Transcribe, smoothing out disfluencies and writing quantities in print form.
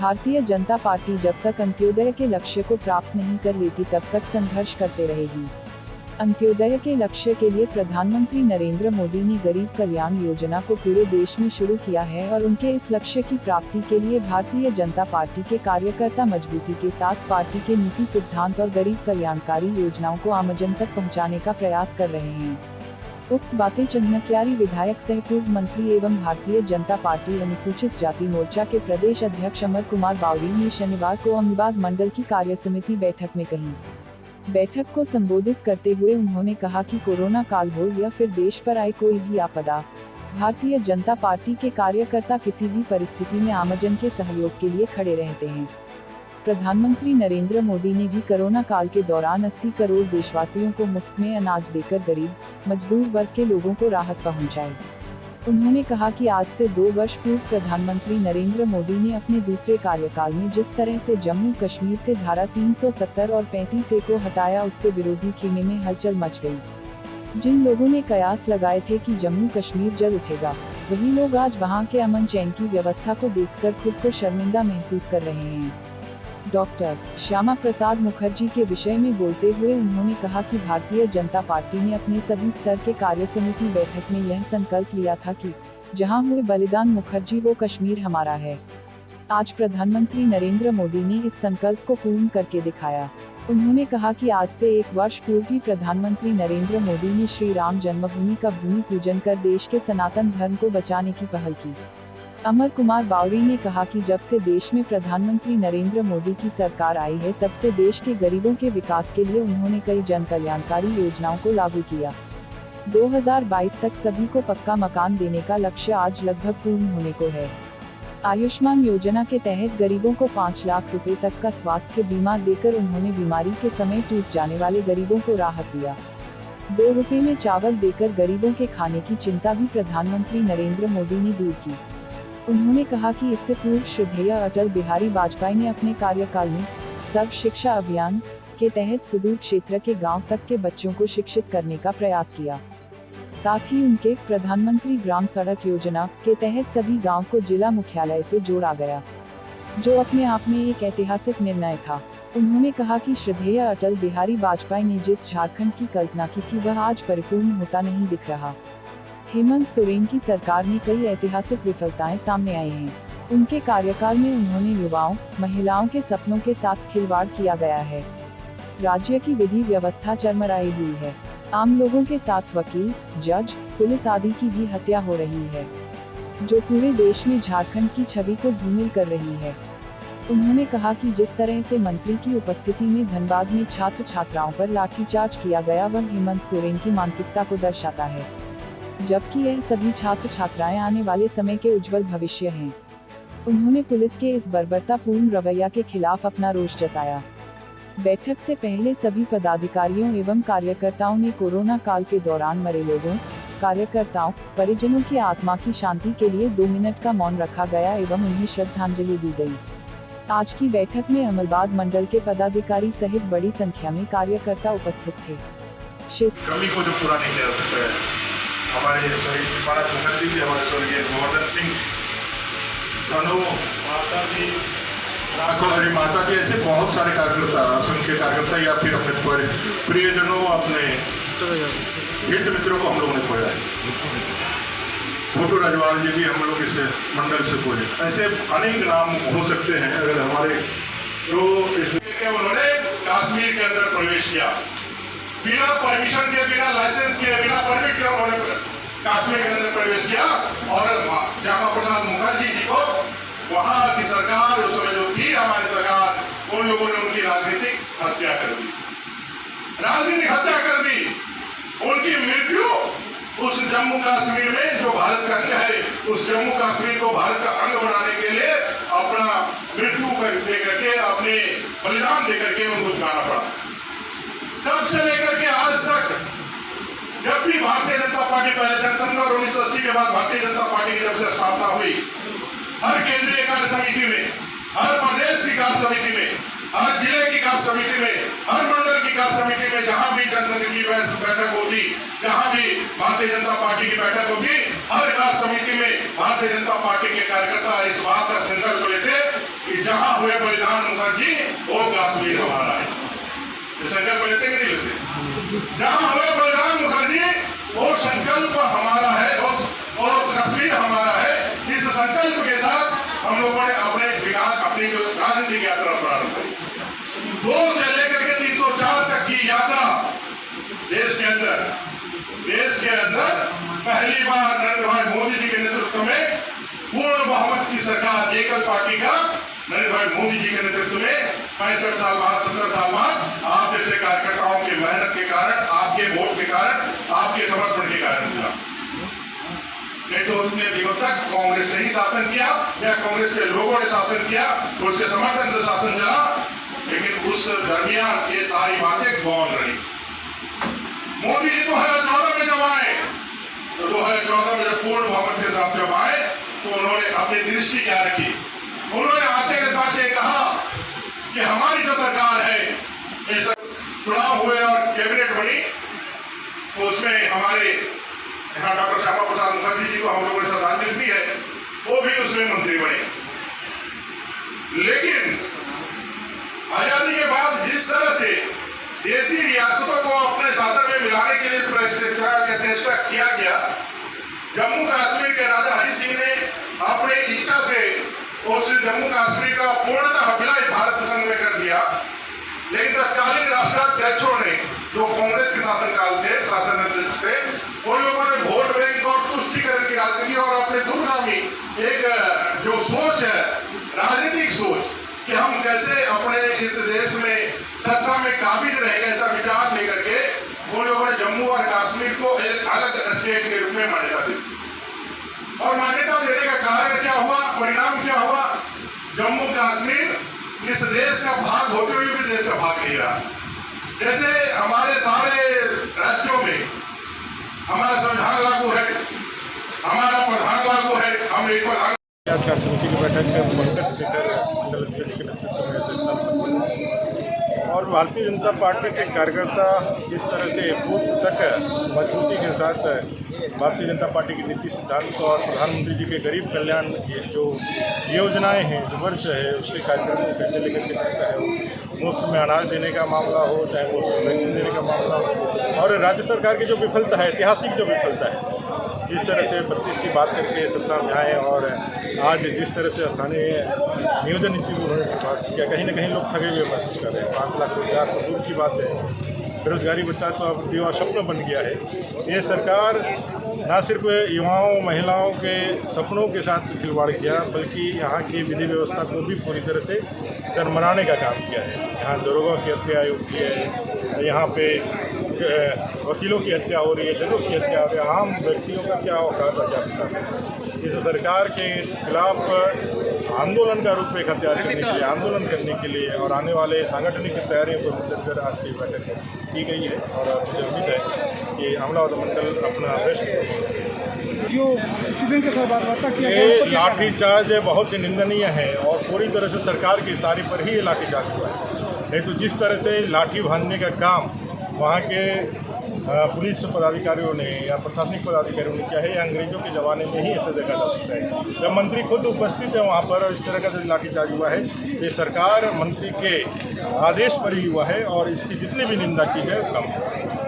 Bharatiya Janata party जब तक अंत्योदय के लक्ष्य को प्राप्त नहीं कर लेती तब तक संघर्ष करते रहेगी। अंत्योदय के लक्ष्य के लिए प्रधानमंत्री नरेंद्र मोदी ने गरीब कल्याण योजना को पूरे देश में शुरू किया है और उनके इस लक्ष्य की प्राप्ति के लिए भारतीय जनता पार्टी के कार्यकर्ता मजबूती के साथ पार्टी के नीति सिद्धांत और गरीब कल्याणकारी योजनाओं को आमजन तक पहुंचाने का प्रयास कर रहे हैं। उक्त बातें चंदनक्यारी विधायक सह पूर्व मंत्री एवं भारतीय जनता पार्टी अनुसूचित जाति मोर्चा के प्रदेश अध्यक्ष अमर कुमार बावरी ने शनिवार को अहमदाबाद मंडल की कार्यसमिति बैठक में कही। बैठक को संबोधित करते हुए उन्होंने कहा कि कोरोना काल हो या फिर देश पर आए कोई भी आपदा, भारतीय जनता पार्टी के कार्यकर्ता किसी भी परिस्थिति में आमजन के सहयोग के लिए खड़े रहते हैं। प्रधानमंत्री नरेंद्र मोदी ने भी कोरोना काल के दौरान 80 करोड़ देशवासियों को मुफ्त में अनाज देकर गरीब, मजदूर वर्ग के लोगों को राहत पहुंचाई। उन्होंने कहा कि आज से 2 वर्ष पूर्व प्रधानमंत्री नरेंद्र मोदी ने अपने दूसरे कार्यकाल में जिस तरह से जम्मू कश्मीर से धारा 370 और 35A को हटाया, उससे विरोधी खेमे में हलचल मच गई। जिन लोगों ने कयास लगाए थे कि जम्मू कश्मीर जल उठेगा, वही लोग आज वहां के अमन चैन की व्यवस्था को देखकर खुद को शर्मिंदा महसूस कर रहे हैं। डॉक्टर श्यामा प्रसाद मुखर्जी के विषय में बोलते हुए उन्होंने कहा कि भारतीय जनता पार्टी ने अपने सभी स्तर के कार्यसमिति बैठक में यह संकल्प लिया था कि जहां हुए बलिदान मुखर्जी वो कश्मीर हमारा है। आज प्रधानमंत्री नरेंद्र मोदी ने इस संकल्प को पूर्ण करके दिखाया। उन्होंने कहा कि आज से 1 वर्ष पूर्व ही प्रधानमंत्री नरेंद्र मोदी ने श्री राम जन्मभूमि का भूमि पूजन कर देश के सनातन धर्म को बचाने की पहल की। अमर कुमार बावरी ने कहा कि जब से देश में प्रधानमंत्री नरेंद्र मोदी की सरकार आई है, तब से देश के गरीबों के विकास के लिए उन्होंने कई जन कल्याणकारी योजनाओं को लागू किया। 2022 तक सभी को पक्का मकान देने का लक्ष्य आज लगभग पूर्ण होने को है। आयुष्मान योजना के तहत गरीबों को 5 लाख रुपए तक का स्वास्थ्य बीमा देकर उन्होंने बीमारी के समय टूट जाने वाले गरीबों को राहत दिया। 2 रुपए में चावल देकर गरीबों के खाने की चिंता भी प्रधानमंत्री नरेंद्र मोदी ने दूर की। उन्होंने कहा कि इससे पूर्व श्रद्धेय अटल बिहारी वाजपेयी ने अपने कार्यकाल में सर्व शिक्षा अभियान के तहत सुदूर क्षेत्र के गांव तक के बच्चों को शिक्षित करने का प्रयास किया। साथ ही उनके प्रधानमंत्री ग्राम सड़क योजना के तहत सभी गांव को जिला मुख्यालय से जोड़ा गया, जो अपने आप में एक ऐतिहासिक निर्णय था। उन्होंने कहा कि श्रद्धेय अटल बिहारी वाजपेयी ने जिस झारखंड की कल्पना की थी वह आज परिपूर्ण होता नहीं दिख रहा। हेमंत सोरेन की सरकार में कई ऐतिहासिक विफलताएं सामने आई हैं। उनके कार्यकाल में उन्होंने युवाओं, महिलाओं के सपनों के साथ खिलवाड़ किया गया है। राज्य की विधि व्यवस्था चरमराई हुई है। आम लोगों के साथ वकील, जज, पुलिस आदि की भी हत्या हो रही है, जो पूरे देश में झारखंड की छवि को धूमिल कर रही है। उन्होंने कहा कि जिस तरह से मंत्री की उपस्थिति में धनबाद में छात्र छात्राओं पर लाठीचार्ज किया गया, वह हेमंत सोरेन की मानसिकता को दर्शाता है, जबकि यह सभी छात्र छात्राएं आने वाले समय के उज्जवल भविष्य हैं। उन्होंने पुलिस के इस बर्बरतापूर्ण रवैया के खिलाफ अपना रोष जताया। बैठक से पहले सभी पदाधिकारियों एवं कार्यकर्ताओं ने कोरोना काल के दौरान मरे लोगों, कार्यकर्ताओं, परिजनों की आत्मा की शांति के लिए 2 मिनट का मौन रखा गया एवं उन्हें श्रद्धांजलि दी गई। आज की बैठक में अहमदाबाद मंडल के पदाधिकारी सहित बड़ी संख्या में कार्यकर्ता उपस्थित थे। कमी को जो पूरा नहीं किया जा सकता है, हमारे महाराज मुखर्जी जी, हमारे स्वर्गीय गोवर्धन सिंह, तनु माता जी, ऐसे बहुत सारे कार्यकर्ता, असंख्य कार्यकर्ता या फिर अपने प्रियजनों, अपने हित मित्रों को हम लोगों ने खोया है। फोटो राजवाल जी भी हम लोग इस मंडल से खोए। ऐसे अनेक नाम हो सकते हैं। अगर हमारे तो उन्होंने कश्मीर के अंदर प्रवेश किया, बिना परमिशन के, बिना लाइसेंस के, बिना परमिट के उन्होंने कश्मीर के अंदर प्रवेश किया और श्यामा प्रसाद मुखर्जी जी को वहां की सरकार, उस समय जो थी हमारी सरकार, उन लोगों ने उनकी राजनीतिक हत्या कर दी, राजनीतिक हत्या कर दी। उनकी मृत्यु उस जम्मू कश्मीर में जो भारत का अंग है, उस जम्मू कश्मीर को भारत का अंग बनाने के लिए अपना मृत्यु देकर के, अपने बलिदान देकर के उनको चुकाना पड़ा। तब से लेकर के आज तक जब भी भारतीय जनता पार्टी, पहले जनसंघ और 1980 के बाद भारतीय जनता पार्टी की जब से स्थापना हुई, हर केंद्रीय कार्य समिति में, हर प्रदेश की कार्य समिति में, हर जिले की कार्य समिति में, हर मंडल की कार्य समिति में, जहां भी जनसंघ की बैठक होती, जहां भी भारतीय जनता पार्टी की बैठक होती, हर कार्य समिति में भारतीय जनता पार्टी के कार्यकर्ता इस बात का संकल्प लेते कि जहां हुए बलिदान मुखर्जी वो कश्मीर हमारा है। ये संकल्प लेते कि नहीं लेते? जहां हुए बलिदान मुखर्जी वो संकल्प हमारा है और कश्मीर हमारा है। इस संकल्प के साथ हम लोगों ने अपने विकास अपनी जो राजनीतिक यात्रा प्रारंभ करी। 2 से लेकर के 304 तक की यात्रा देश के अंदर पहली बार नरेंद्र भाई मोदी जी के नेतृत्व में पूर्ण बहुमत की सरकार एकल पार्टी का नरेंद्र भाई मोदी जी के नेतृत्व में 65 साल बाद 70 साल बाद आप जैसे कार्यकर्ताओं की मेहनत के कारण, आपके वोट के कारण, आपके समर्पण के कारण मिला। नहीं तो उतने दिनों तक कांग्रेस ने ही शासन किया या कांग्रेस के लोगों ने शासन किया, उसके समर्थन से शासन चला, लेकिन उस दरमियान ये सारी बातें गौण रही। मोदी जी 2014 में जब आए तो 2014 में जब पूर्ण बहुमत के साथ जब आए तो उन्होंने अपनी दृष्टि क्या रखी? उन्होंने आते के साथ ये कहा कि हमारी जो सरकार है, ये सब चुनाव हुए और कैबिनेट बनी तो उसमें हमारे यहाँ डॉक्टर श्यामा प्रसाद मुखर्जी जी को हम लोगों ने श्रद्धांजलि दी है, वो भी उसमें मंत्री बने। लेकिन आजादी के बाद जिस तरह से देशी रियासतों को अपने शासन में मिलाने के लिए चेष्टा किया गया, जम्मू कश्मीर के राजा हरि सिंह ने अपने इच्छा से उस जम्मू कश्मीर का पूर्णतः विलय भारत संघ में कर दिया। लेकिन तत्कालीन राष्ट्राध्यक्षों ने जो कांग्रेस के शासन थे, उन लोगों ने वोट बैंक और तुष्टिकरण की राजनीति और अपने दूरगामी एक जो सोच है, राजनीतिक सोच कि हम कैसे अपने इस देश में सत्ता में काबिज रहेंगे, ऐसा विचार लेकर के उन लोगों ने जम्मू और कश्मीर को एक अलग स्टेट के रूप में मान्यता दी। और मान्यता देने का कारण क्या हुआ, परिणाम क्या हुआ? जम्मू कश्मीर इस देश का भाग होते हुए भी देश का भाग नहीं रहा। जैसे हमारे सारे राज्यों में हमारा संविधान लागू है, हमारा प्रधान लागू है, हम एक प्रधान समिति की बैठक में पंकज शेखर मंडल अध्यक्ष के नेतृत्व में और भारतीय जनता पार्टी के कार्यकर्ता जिस तरह से बूथ तक मजबूती के साथ भारतीय जनता पार्टी की नीति सिद्धांत और प्रधानमंत्री जी के गरीब कल्याण की जो योजनाएं हैं, जो वर्ष है, उसके कार्यक्रम को कैसे लेकर के जाता है। मुफ्त में अनाज देने का मामला हो, चाहे मुफ्त में वैक्सीन देने का मामला हो, और राज्य सरकार की जो विफलता है, ऐतिहासिक जो विफलता है, जिस तरह से 32 की बात करके सत्ता में आए और आज जिस तरह से स्थानीय नियोजन नीति को उन्होंने पास किया, कहीं ना कहीं लोग ठगे हुए महसूस कर रहे हैं। 5 लाख रोजगार तो दूर की बात है, बेरोजगारी बच्चा तो अब युवा स्वप्न बन गया है। ये सरकार न सिर्फ युवाओं महिलाओं के सपनों के साथ खिलवाड़ किया, बल्कि यहाँ की विधि व्यवस्था को भी पूरी तरह से चरमराने का काम किया है। यहाँ दरोगा की हत्या होती है, यहाँ पे वकीलों की हत्या हो रही है, जजों की हत्या हो रही है, आम व्यक्तियों का क्या औकात है, क्या पता है। इस सरकार के खिलाफ आंदोलन का रूप रेखा तैयार करने के लिए, आंदोलन करने के लिए और आने वाले सांगठनिक तैयारियों को लेकर आज की बैठक की गई है। और मुझे उम्मीद है कि अमला मंडल अपना बेस्ट जो स्टूडेंट के साथ वार्ता किया ये लाठीचार्ज बहुत ही निंदनीय है और पूरी तरह से सरकार की इशारे पर ही ये लाठीचार्ज हुआ है। नहीं तो जिस तरह से लाठी बांधने का काम वहाँ के पुलिस पदाधिकारियों ने या प्रशासनिक पदाधिकारियों ने किया है, या अंग्रेजों के ज़माने में ही ऐसा देखा जा सकता है। जब मंत्री खुद उपस्थित है वहाँ पर और इस तरह का जो लाठीचार्ज हुआ है, ये सरकार मंत्री के आदेश पर ही हुआ है और इसकी जितनी भी निंदा की है कम।